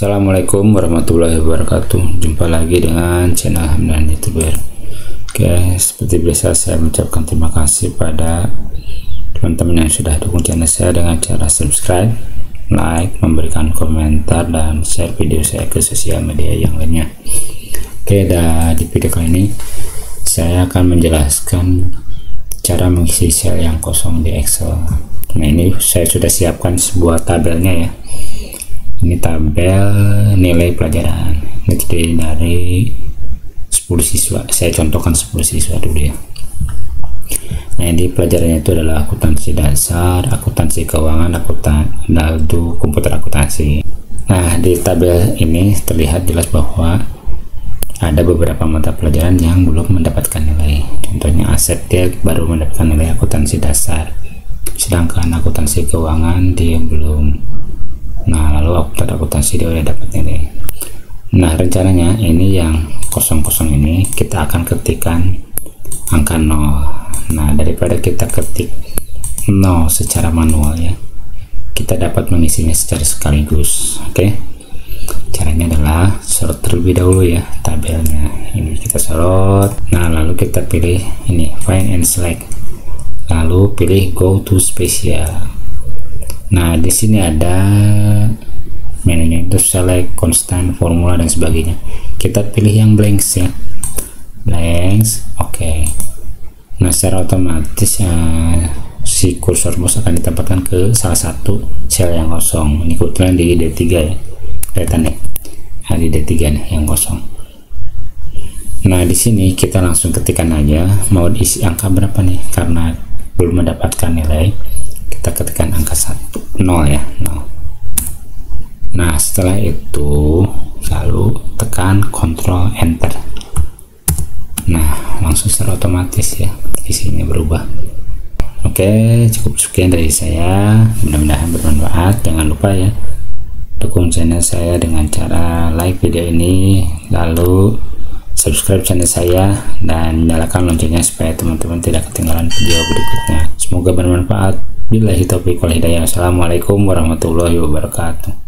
Assalamualaikum warahmatullahi wabarakatuh. Jumpa lagi dengan channel Hamdan YouTuber. Oke, seperti biasa saya mengucapkan terima kasih pada teman-teman yang sudah dukung channel saya dengan cara subscribe, like, memberikan komentar, dan share video saya ke sosial media yang lainnya. Oke, di video kali ini saya akan menjelaskan cara mengisi sel yang kosong di Excel. Nah, ini saya sudah siapkan sebuah tabelnya ya. Ini tabel nilai pelajaran. Ini terdiri dari 10 siswa. Saya contohkan 10 siswa dulu ya. Nah, ini pelajarannya itu adalah akuntansi dasar, akuntansi keuangan, komputer akuntansi. Nah, di tabel ini terlihat jelas bahwa ada beberapa mata pelajaran yang belum mendapatkan nilai. Contohnya aset, dia baru mendapatkan nilai akuntansi dasar, sedangkan akuntansi keuangan dia belum. Nah, lalu akuntansi dia udah dapat nilai. Nah, rencananya ini yang kosong-kosong ini kita akan ketikkan angka 0. Nah, daripada kita ketik 0 secara manual ya, kita dapat mengisinya secara sekaligus. Oke, caranya adalah sorot terlebih dahulu ya tabelnya. Ini kita sorot. Nah, lalu kita pilih ini find and select, lalu pilih go to special. Nah, di sini ada menunya itu select, constant, formula, dan sebagainya. Kita pilih yang blanks ya, blanks. Oke. Nah, secara otomatis si kursor mouse akan ditempatkan ke salah satu sel yang kosong. Ini kebetulan di D3 ya, kelihatan nih. Nah, di D3 nih yang kosong. Nah, di sini kita langsung ketikkan aja mau diisi angka berapa nih, karena belum mendapatkan nilai. Kita ketikkan angka 0 ya, 0. Nah, setelah itu lalu tekan Ctrl Enter. Nah, langsung secara otomatis ya isinya berubah. Oke, cukup sekian dari saya, mudah-mudahan bermanfaat. Jangan lupa ya dukung channel saya dengan cara like video ini, lalu subscribe channel saya, dan nyalakan loncengnya supaya teman-teman tidak ketinggalan video berikutnya. Semoga bermanfaat. Billahi taufiq wal hidayah. Assalamualaikum warahmatullahi wabarakatuh.